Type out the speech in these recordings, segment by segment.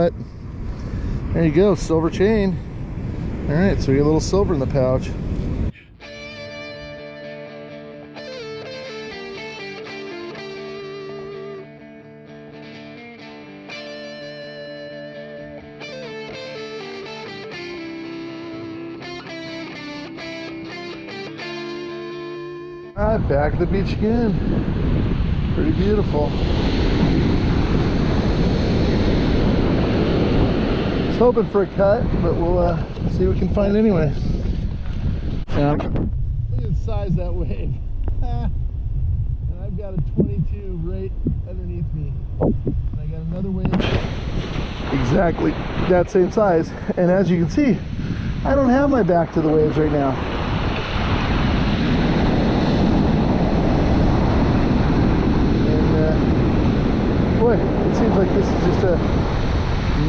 But there you go, silver chain. All right, so we get a little silver in the pouch. All right, back at the beach again. Pretty beautiful. Just hoping for a cut, but we'll see what we can find anyway. Yeah. Look at the size of that wave. And I've got a 22 right underneath me. And I got another wave exactly that same size. And as you can see, I don't have my back to the waves right now. Boy, it seems like this is just a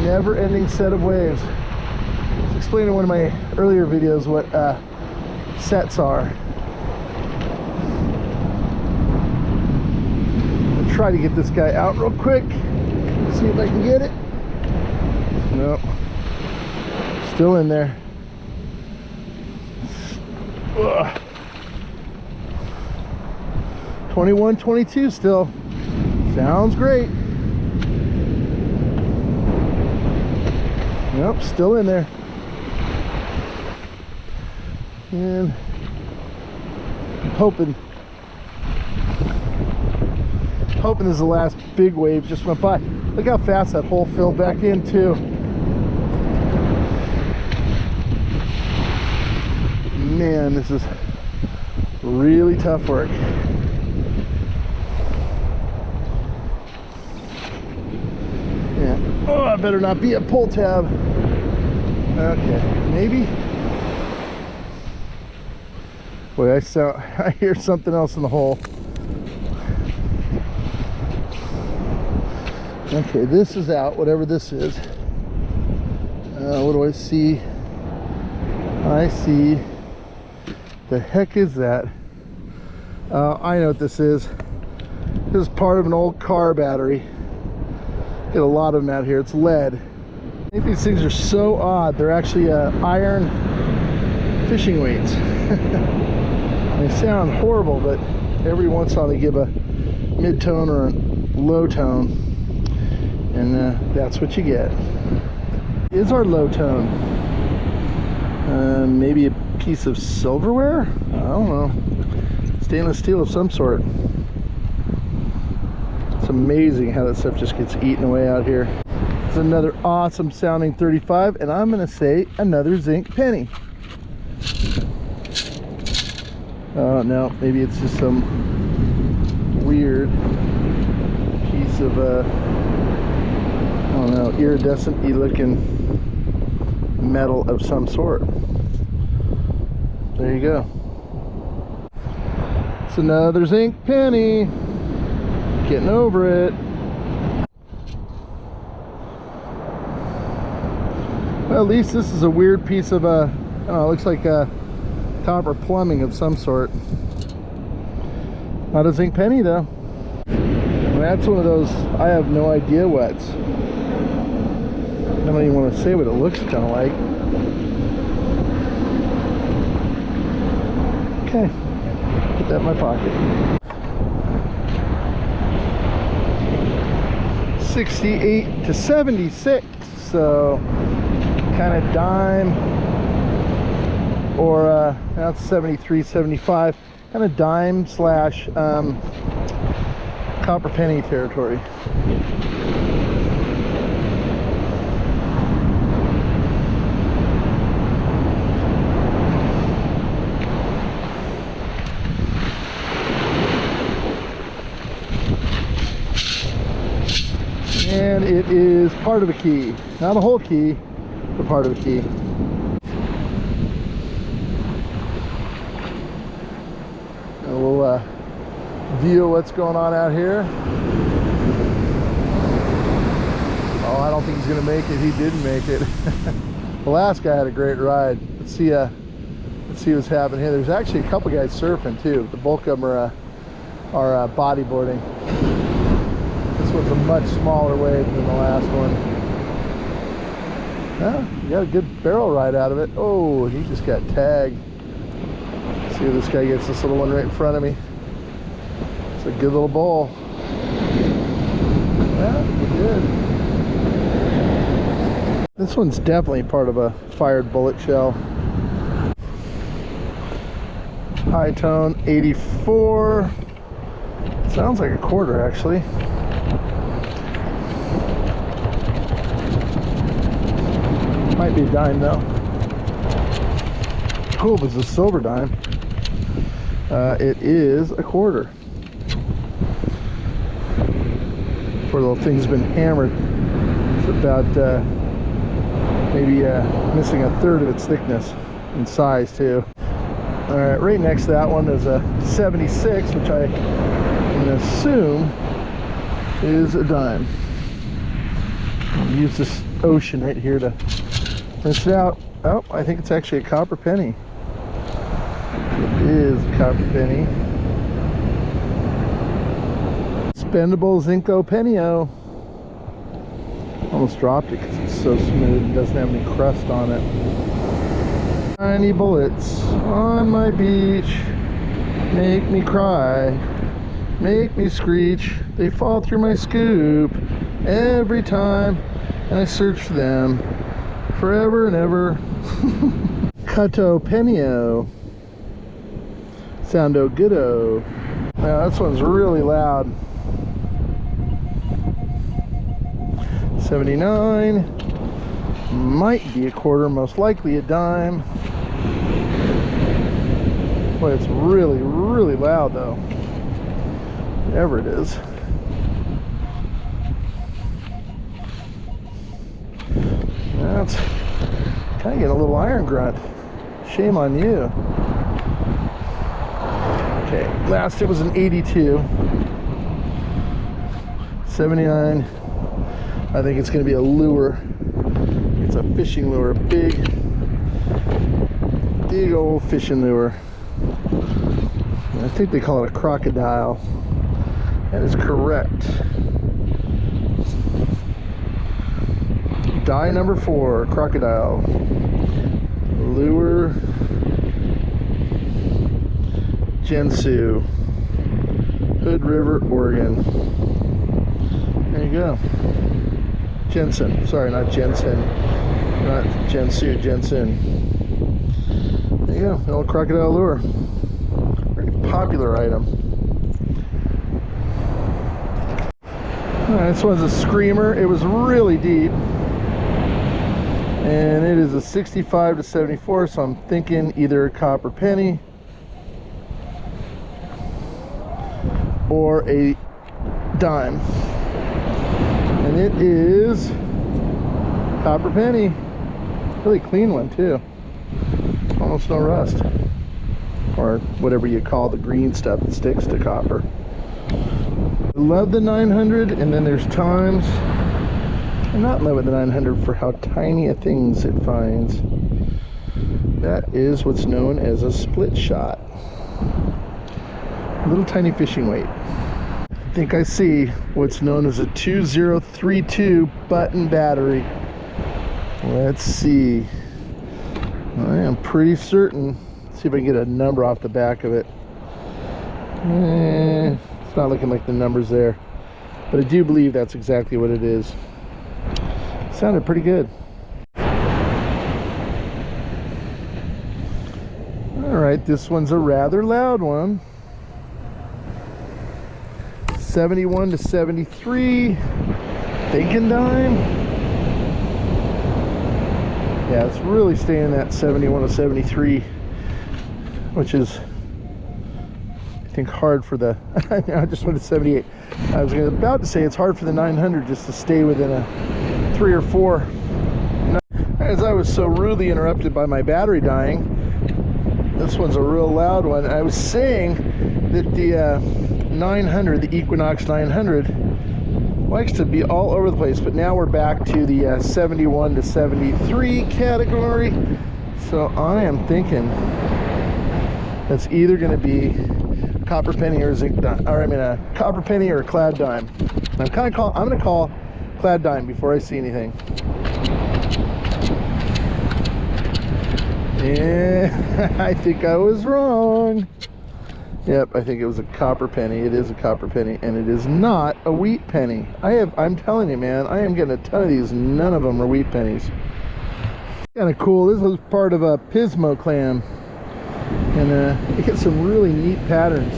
never-ending set of waves. I was explaining in one of my earlier videos what sets are. I'll try to get this guy out real quick. See if I can get it. Nope. Still in there. Ugh. 21, 22 still. Sounds great. Yep, still in there. And I'm hoping this is the last big wave just went by. Look how fast that hole filled back in too. Man, this is really tough work. Oh, I better not be a pull tab. Okay, maybe. Boy, I hear something else in the hole. Okay, this is out, whatever this is. What do I see? I see. The heck is that? I know what this is. This is part of an old car battery. Get a lot of them out here. It's lead. I think these things are so odd. They're actually iron fishing weights. They sound horrible, but every once in a while they give a mid-tone or a low tone, and that's what you get. Is our low tone maybe a piece of silverware? I don't know. Stainless steel of some sort. It's amazing how that stuff just gets eaten away out here. It's another awesome sounding 35, and I'm gonna say another zinc penny. Oh no, maybe it's just some weird piece of I don't know, iridescent-y looking metal of some sort. There you go. It's another zinc penny. Getting over it. Well, at least this is a weird piece of I don't know, it looks like copper plumbing of some sort. Not a zinc penny though. That's one of those I have no idea what's. I don't even want to say what it looks kind of like. Okay, put that in my pocket. 68 to 76, so kind of dime, or that's 73, 75, kind of dime slash copper penny territory. And it is part of a key, not a whole key, but part of a key. And we'll view what's going on out here. Oh, I don't think he's gonna make it. He didn't make it. The last guy had a great ride. Let's see what's happening here. There's actually a couple guys surfing too. The bulk of them are bodyboarding. This one's a much smaller wave than the last one. Well, you got a good barrel ride out of it. Oh, he just got tagged. See if this guy gets this little one right in front of me. It's a good little bull. Yeah, good. This one's definitely part of a fired bullet shell. High tone 84. Sounds like a quarter, actually. Might be a dime though. Cool, but it's a silver dime. It is a quarter. Poor little thing's been hammered. It's about maybe missing a third of its thickness and size too. All right, right next to that one is a 76, which I can assume is a dime. I'll use this ocean right here to rinse it out. Oh, I think it's actually a copper penny. It is a copper penny. Spendable Zinco Penio. Almost dropped it because it's so smooth and doesn't have any crust on it. Tiny bullets on my beach make me cry, make me screech. They fall through my scoop every time, and I search for them forever and ever. Cato Penio. Soundo Goodo. Now this one's really loud. 79. Might be a quarter, most likely a dime. Boy, it's really, really loud though. Whatever it is. That's kind of getting a little iron grunt. Shame on you. Okay, last it was an 82. 79. I think it's going to be a lure. It's a fishing lure, big old fishing lure. I think they call it a crocodile. That is correct. Die number 4, crocodile. Lure. Gensu. Hood River, Oregon. There you go. Jensen. Sorry, not Jensen. Not Gensu, Jensen. There you go. An old crocodile lure. Very popular item. Alright, this one's a screamer. It was really deep. And it is a 65 to 74, so I'm thinking either a copper penny or a dime. And it is copper penny. Really clean one too. Almost no rust. Or whatever you call the green stuff that sticks to copper. I love the 900, and then there's times I'm not in love with the 900 for how tiny a things it finds. That is what's known as a split shot. Little tiny fishing weight. I think I see what's known as a 2032 button battery. Let's see. I am pretty certain. Let's see if I can get a number off the back of it. It's not looking like the number's there, but I do believe that's exactly what it is. Sounded pretty good. Alright, this one's a rather loud one. 71 to 73. Thinking dime. Yeah, it's really staying in that 71 to 73, which is, I think, hard for the I just went to 78. I was about to say it's hard for the 900 just to stay within a 3 or 4. As I was so rudely interrupted by my battery dying, this one's a real loud one. I was saying that the 900, the Equinox 900, likes to be all over the place, but now we're back to the 71 to 73 category. So I am thinking that's either going to be copper penny or zinc dime, or I mean a copper penny or a clad dime. I'm going to call clad dime before I see anything. And I think I was wrong. Yep, I think it was a copper penny. It is a copper penny, and it is not a wheat penny. I'm telling you, man, I am getting a ton of these. None of them are wheat pennies. Kind of cool. This was part of a Pismo clam, and you get some really neat patterns.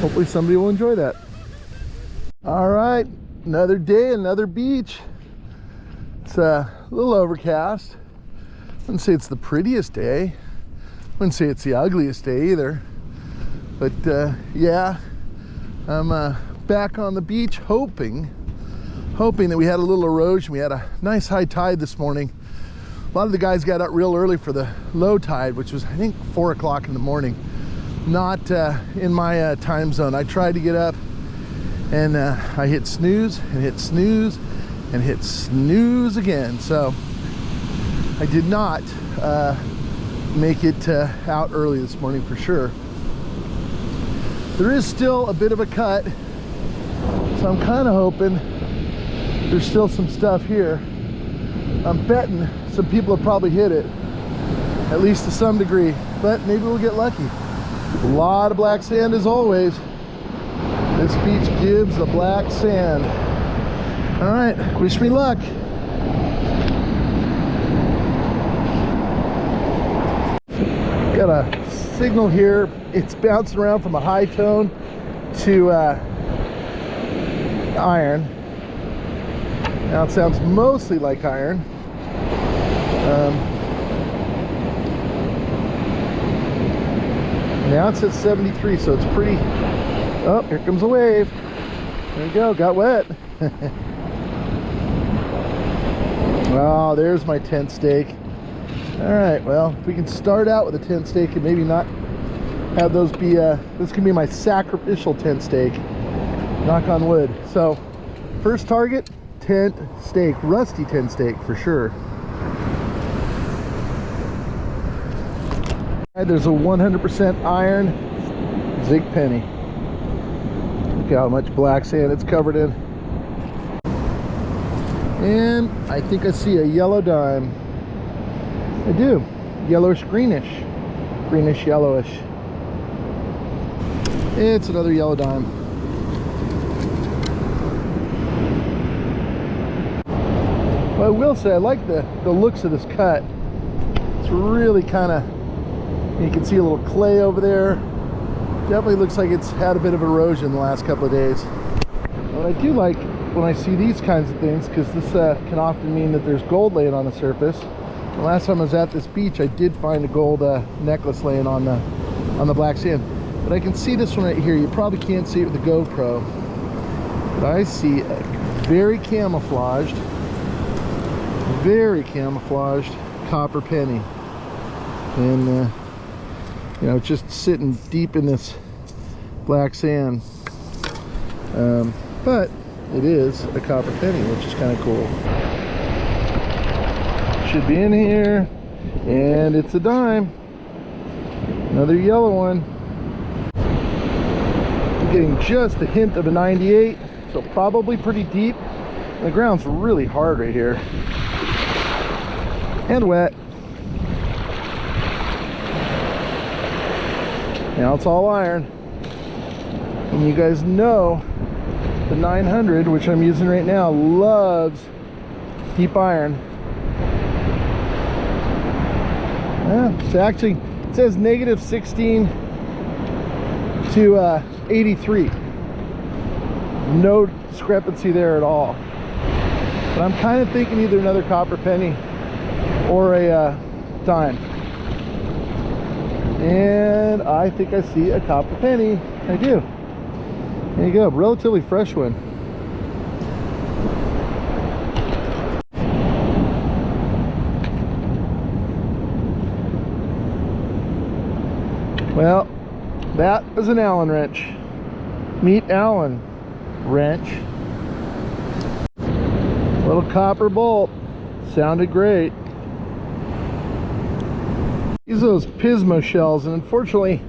Hopefully somebody will enjoy that. All right, another day, another beach. It's a little overcast. I wouldn't say it's the prettiest day. I wouldn't say it's the ugliest day either. But yeah, I'm back on the beach hoping that we had a little erosion. We had a nice high tide this morning. A lot of the guys got out real early for the low tide, which was I think 4 o'clock in the morning. Not in my time zone. I tried to get up, and I hit snooze and hit snooze and hit snooze again. So I did not make it out early this morning for sure. There is still a bit of a cut, so I'm kind of hoping there's still some stuff here. I'm betting some people have probably hit it, at least to some degree, but maybe we'll get lucky. A lot of black sand as always. This beach gives the black sand. All right, wish me luck. Got a signal here. It's bouncing around from a high tone to iron. Now it sounds mostly like iron. Now it's at 73, so it's pretty. Oh, here comes a wave. There you go, got wet. Oh, there's my tent stake. All right, well, if we can start out with a tent stake and maybe not have those be, this can be my sacrificial tent stake. Knock on wood. So, first target, tent stake, rusty tent stake for sure. All right, there's a 100% iron zig penny. Look how much black sand it's covered in. And I think I see a yellow dime. I do. Yellowish greenish. Greenish yellowish. It's another yellow dime. But I will say I like the looks of this cut. It's really kind of, you can see a little clay over there. Definitely looks like it's had a bit of erosion the last couple of days. What I do like when I see these kinds of things, because this can often mean that there's gold laying on the surface. The last time I was at this beach, I did find a gold necklace laying on the black sand. But I can see this one right here. You probably can't see it with the GoPro, but I see a very camouflaged copper penny, and you know, just sitting deep in this black sand. But it is a copper penny, which is kind of cool. Should be in here, and it's a dime. Another yellow one. I'm getting just a hint of a 98, so probably pretty deep. The ground's really hard right here, and wet. Now it's all iron, and you guys know the 900, which I'm using right now, loves deep iron. Yeah, it's actually, it says -16 to 83. No discrepancy there at all. But I'm kind of thinking either another copper penny or a dime. And I think I see a copper penny. I do. There you go, relatively fresh one. Well, that was an Allen wrench. Meet Allen wrench. Little copper bolt. Sounded great. These are those Pismo shells, and unfortunately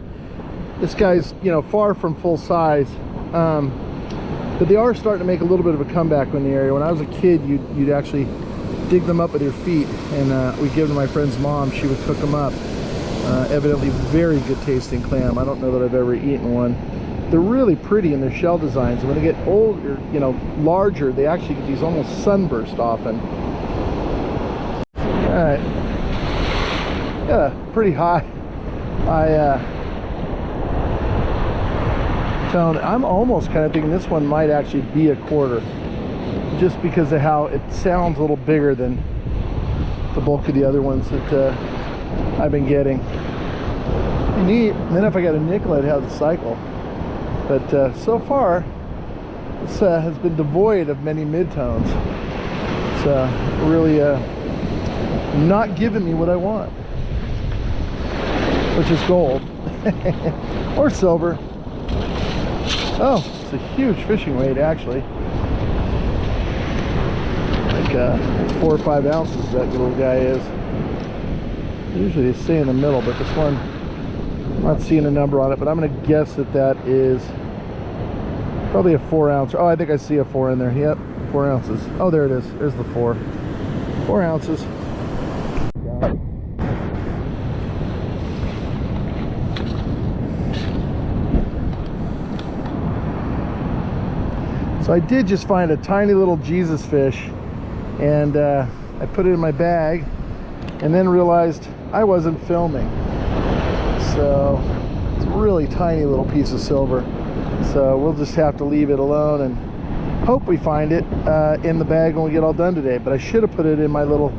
this guy's, you know, far from full size, but they are starting to make a little bit of a comeback in the area. When I was a kid, you'd actually dig them up with your feet, and we give them to my friend's mom. She would cook them up. Evidently very good tasting clam. I don't know that I've ever eaten one. They're really pretty in their shell designs, and when they get older, you know, larger, they actually get these almost sunburst often. All right, yeah, pretty high. I'm almost kind of thinking this one might actually be a quarter, just because of how it sounds a little bigger than the bulk of the other ones that I've been getting. Neat. And then if I got a nickel, I'd have the cycle. But so far, this has been devoid of many midtones. It's really not giving me what I want, which is gold or silver. Oh, it's a huge fishing weight, actually. Like 4 or 5 ounces that little guy is. Usually they stay in the middle, but this one, I'm not seeing a number on it, but I'm going to guess that that is probably a 4 ounce. Oh, I think I see a 4 in there. Yep, 4 ounces. Oh, there it is. There's the 4. 4 ounces. So I did just find a tiny little Jesus fish, and I put it in my bag, and then realized I wasn't filming. So it's a really tiny little piece of silver. So we'll just have to leave it alone and hope we find it in the bag when we get all done today. But I should have put it in my little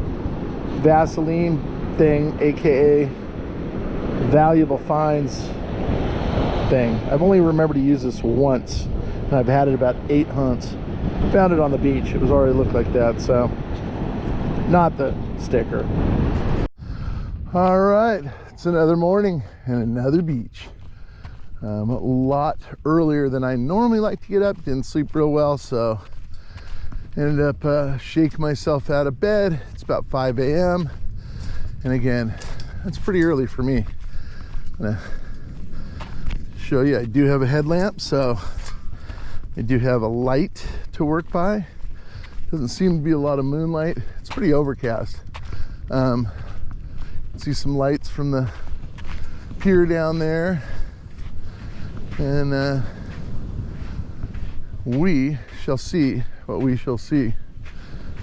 Vaseline thing, aka valuable finds thing. I've only remembered to use this once, and I've had it about 8 hunts. Found it on the beach. It was already looked like that, so not the sticker. All right, it's another morning and another beach. A lot earlier than I normally like to get up. Didn't sleep real well, so ended up shaking myself out of bed. It's about 5 a.m. and again, that's pretty early for me. I'm gonna show you, I do have a headlamp, so I do have a light to work by. Doesn't seem to be a lot of moonlight. It's pretty overcast. See some lights from the pier down there, and we shall see what we shall see,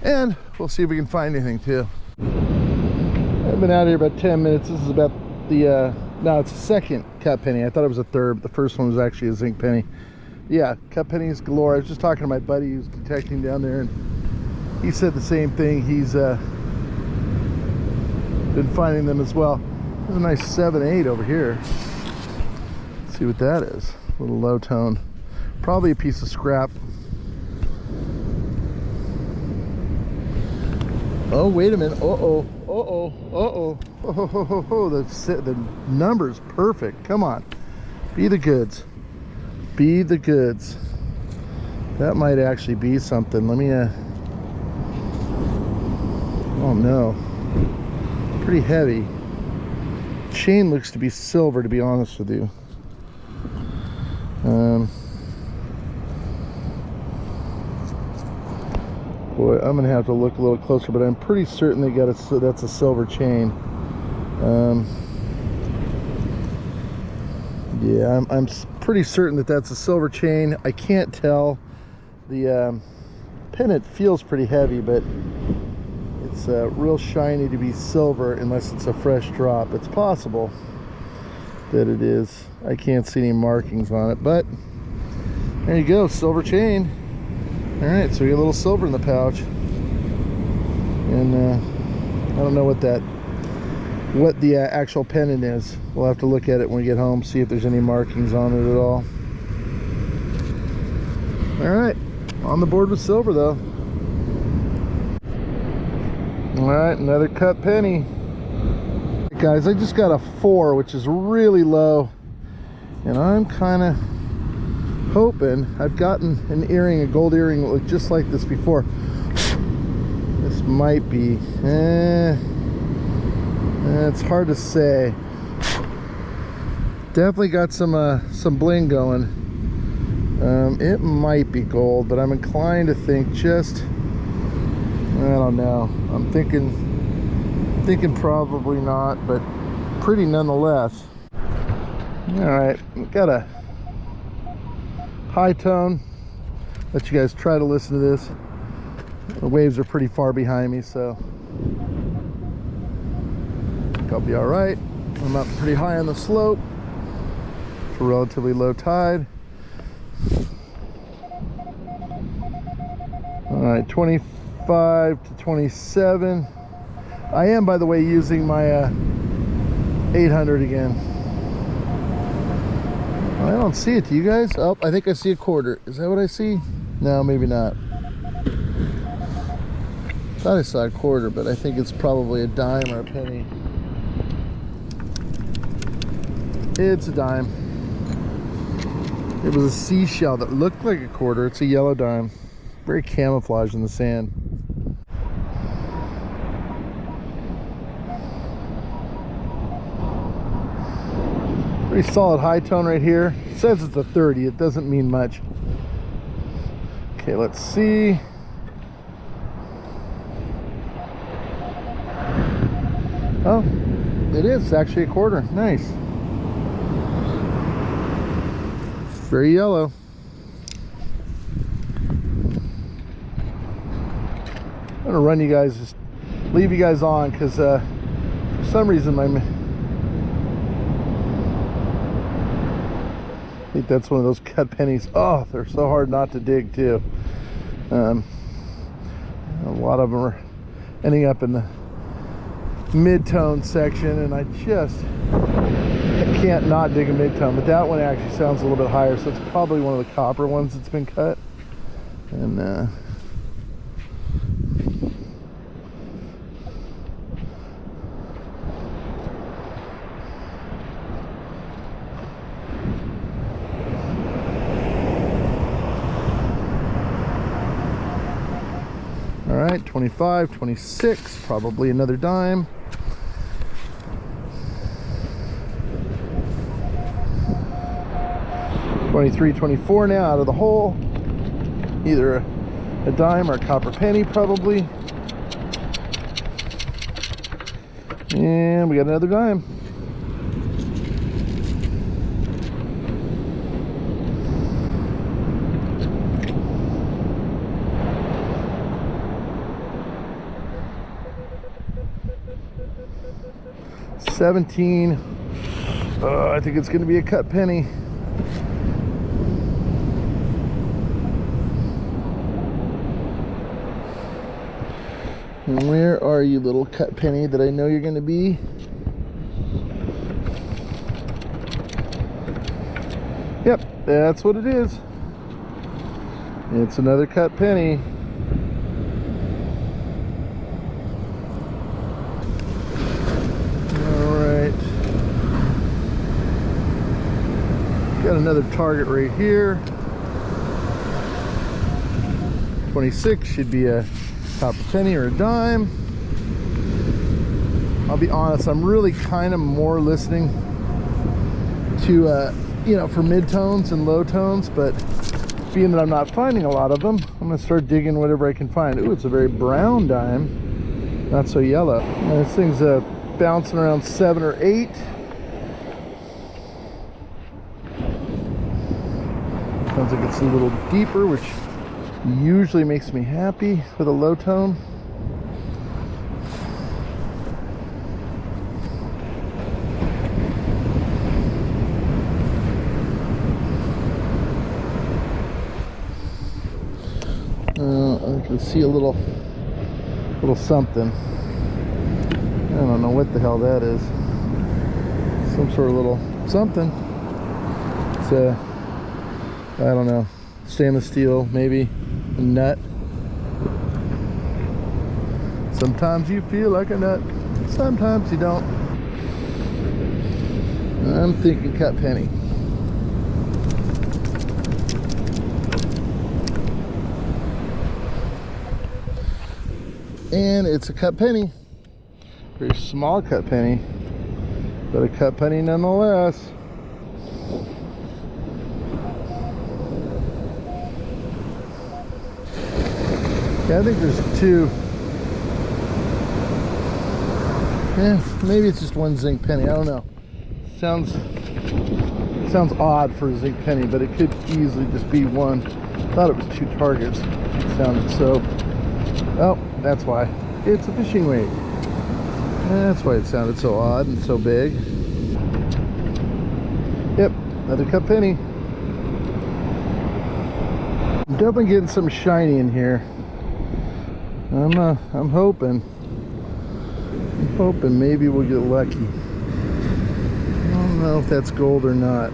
and we'll see if we can find anything too. I've been out here about 10 minutes. This is about the no, it's a second cut penny. I thought it was a third, but the first one was actually a zinc penny. Yeah, cut pennies galore. I was just talking to my buddy who's detecting down there, and he said the same thing. He's been finding them as well. There's a nice 7/8 over here. Let's see what that is. A little low tone. Probably a piece of scrap. Oh, wait a minute. Uh-oh. Uh-oh. Uh-oh. Oh, the number's perfect. Come on. Be the goods. Be the goods. That might actually be something. Let me oh no. Pretty heavy. Chain looks to be silver, to be honest with you. Boy, I'm gonna have to look a little closer, but I'm pretty certain they got that's a silver chain. Yeah, I'm pretty certain that that's a silver chain. I can't tell. The pennant feels pretty heavy, but it's real shiny to be silver unless it's a fresh drop. It's possible that it is. I can't see any markings on it, but there you go, silver chain. All right, so we got a little silver in the pouch, and I don't know what the actual pennant is. We'll have to look at it when we get home, see if there's any markings on it at all. All right, on the board with silver though. All right, another cut penny. Guys, I just got a 4, which is really low, and I'm kind of hoping I've gotten an earring, a gold earring that looked just like this before. This might be it's hard to say. Definitely got some bling going. It might be gold, but I'm inclined to think just don't know. I'm thinking probably not, but pretty nonetheless. All right, got a high tone. Let you guys try to listen to this. The waves are pretty far behind me, so I think I'll be all right. I'm up pretty high on the slope. It's a relatively low tide. All right, 25 to 27. I am, by the way, using my 800 again. I don't see it. Do you guys? Oh, I think I see a quarter. Is that what I see? No, maybe not. Thought I saw a quarter, but I think it's probably a dime or a penny. It's a dime. It was a seashell that looked like a quarter. It's a yellow dime. Very camouflaged in the sand. Pretty solid high tone right here. It says it's a 30. It doesn't mean much. Okay, let's see. Oh, it is actually a quarter. Nice. Very yellow. I'm gonna run you guys, just leave you guys on, because for some reason I think that's one of those cut pennies. Oh, they're so hard not to dig too. A lot of them are ending up in the mid-tone section, and I can't not dig a mid-tone, but that one actually sounds a little bit higher, so it's probably one of the copper ones that's been cut. And all right, 25, 26, probably another dime. 23, 24 now out of the hole. Either a dime or a copper penny, probably. And we got another dime. $17. I think it's going to be a cut penny. And where are you, little cut penny that I know you're going to be? Yep, that's what it is. It's another cut penny. All right. Got another target right here. 26 should be a copper penny or a dime. I'll be honest, I'm really kind of more listening to you know, for mid-tones and low tones, but being that I'm not finding a lot of them, I'm gonna start digging whatever I can find. Ooh, it's a very brown dime, not so yellow. And this thing's bouncing around 7 or 8. Sounds like it's a little deeper, which usually makes me happy with a low tone. I can see a little something. I don't know what the hell that is. Some sort of little something. It's a, I don't know, stainless steel, maybe a nut. Sometimes you feel like a nut, sometimes you don't. I'm thinking cut penny. And it's a cut penny. Very small cut penny, but a cut penny nonetheless. Yeah, I think there's two Maybe it's just one zinc penny. I don't know. Sounds odd for a zinc penny, but it could easily just be one. Thought it was two targets. It sounded so. Oh, that's why. It's a fishing weight. That's why it sounded so odd and so big. Yep, another cut penny. I'm definitely getting some shiny in here. I'm hoping maybe we'll get lucky. I don't know if that's gold or not.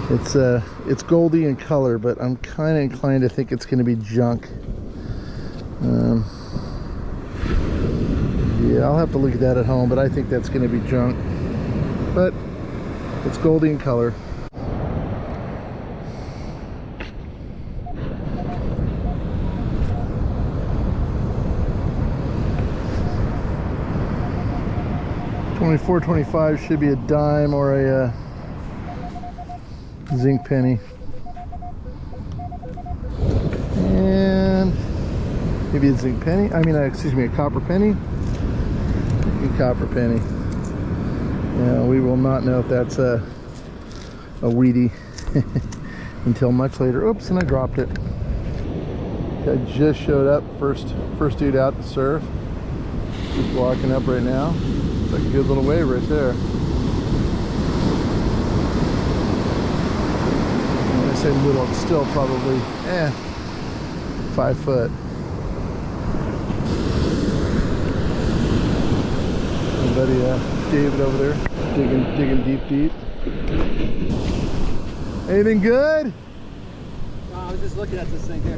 It's goldy in color, but I'm kind of inclined to think it's going to be junk. Yeah, I'll have to look at that at home, but I think that's going to be junk. But it's goldy in color. $24.25 should be a dime or a zinc penny. And maybe a zinc penny. Excuse me, a copper penny. A copper penny. Yeah, we will not know if that's a weedy until much later. Oops, and I dropped it. Guy just showed up. First dude out to surf. He's walking up right now. It's like a good little wave right there. When I say little, it's still probably 5 foot. My buddy David over there digging deep. Anything good? No, I was just looking at this thing here.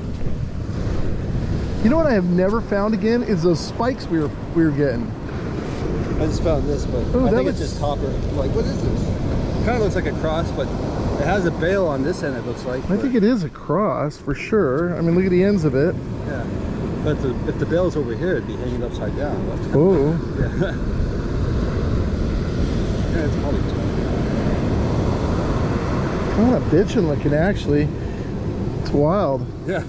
You know what I have never found again is those spikes we were getting. I just found this, but Ooh, I think it's just copper. Like, what is this? Kind of looks like a cross, but it has a bail on this end, it looks like. I think it is a cross for sure. I mean, look at the ends of it. Yeah. But if the bail's over here, it'd be hanging upside down. Oh. Yeah. Yeah, it's probably Kind of bitchin' looking, actually. It's wild. Yeah.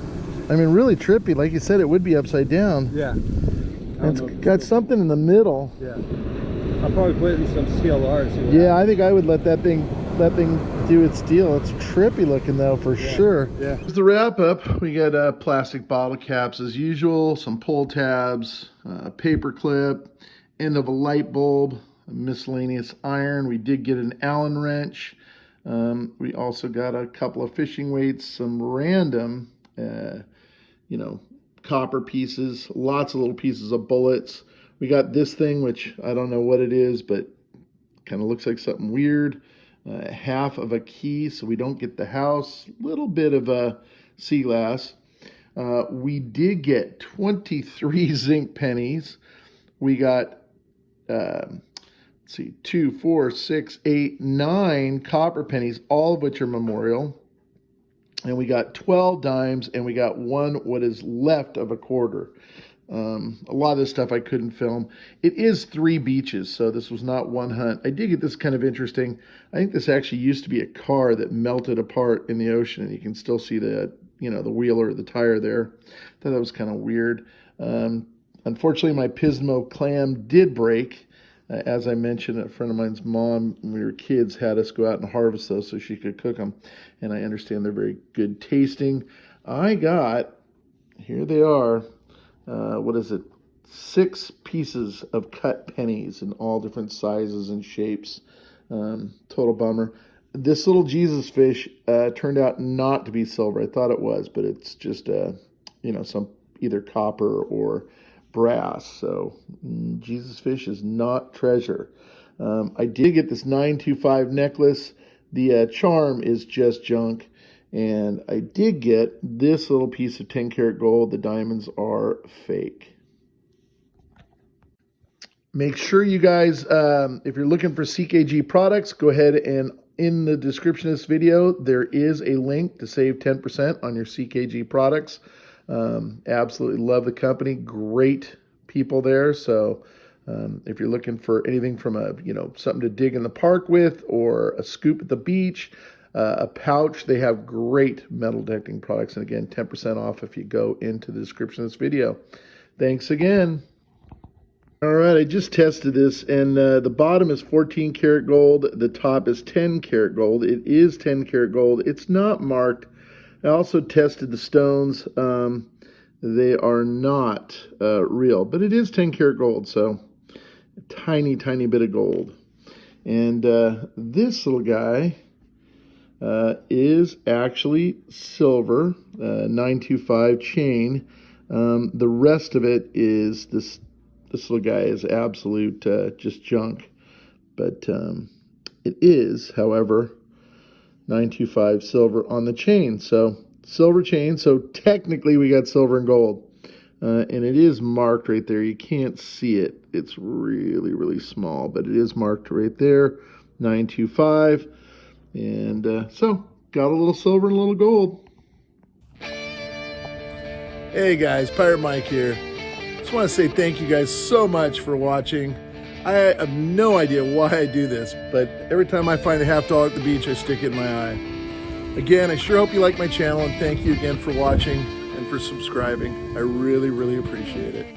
I mean, really trippy. Like you said, it would be upside down. Yeah. It's got something in the middle. Yeah. I'll probably put it in some CLRs. Yeah, I think I would let that thing do its deal. It's trippy looking though, for sure. Yeah. Here's the wrap up. We got plastic bottle caps as usual, some pull tabs, a paper clip, end of a light bulb, a miscellaneous iron. We did get an Allen wrench. We also got a couple of fishing weights, some random, copper pieces, lots of little pieces of bullets. We got this thing, which I don't know what it is, but kind of looks like something weird. Half of a key, so we don't get the house. Little bit of a sea glass. We did get 23 zinc pennies. We got, 2, 4, 6, 8, 9 copper pennies, all of which are memorial. And we got 12 dimes, and we got one what is left of a quarter. A lot of this stuff I couldn't film. It is 3 beaches, so this was not one hunt. I did get this kind of interesting. I think this actually used to be a car that melted apart in the ocean, and you can still see the wheel or the tire there. I thought that was kind of weird. Unfortunately, my Pismo clam did break. As I mentioned, a friend of mine's mom, when we were kids, had us go out and harvest those so she could cook them. And I understand they're very good tasting. I got, here they are, 6 pieces of cut pennies in all different sizes and shapes. Total bummer. This little Jesus fish turned out not to be silver. I thought it was, but it's just, some either copper or brass. So Jesus fish is not treasure. I did get this 925 necklace. The charm is just junk. And I did get this little piece of 10 karat gold. The diamonds are fake. Make sure you guys, if you're looking for CKG products, go ahead and in the description of this video, there is a link to save 10% on your CKG products. Absolutely love the company. Great people there. So if you're looking for anything from something to dig in the park with, or a scoop at the beach, a pouch, they have great metal detecting products. And again, 10% off if you go into the description of this video. Thanks again. All right, I just tested this, and the bottom is 14 karat gold. The top is 10 karat gold. It is 10 karat gold. It's not marked. I also tested the stones. They are not real, but it is 10 karat gold, so a tiny, tiny bit of gold. And this little guy is actually silver, 925 chain. The rest of it is this little guy is absolute just junk. But it is, however, 925 silver on the chain. So silver chain. So technically we got silver and gold. And it is marked right there. You can't see it. It's really, really small, but it is marked right there, 925. And so got a little silver and a little gold. Hey guys, Pirate Mike here. Just want to say thank you guys so much for watching. I have no idea why I do this, but every time I find a $50 at the beach, I stick it in my eye. Again, I sure hope you like my channel, and thank you again for watching and for subscribing. I really, really appreciate it.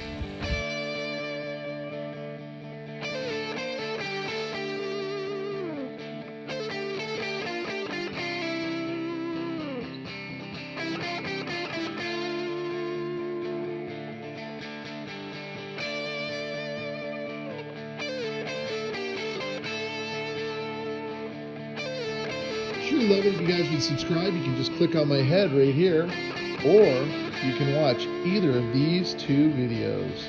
Sure love it if you guys would subscribe. You can just click on my head right here, or you can watch either of these two videos.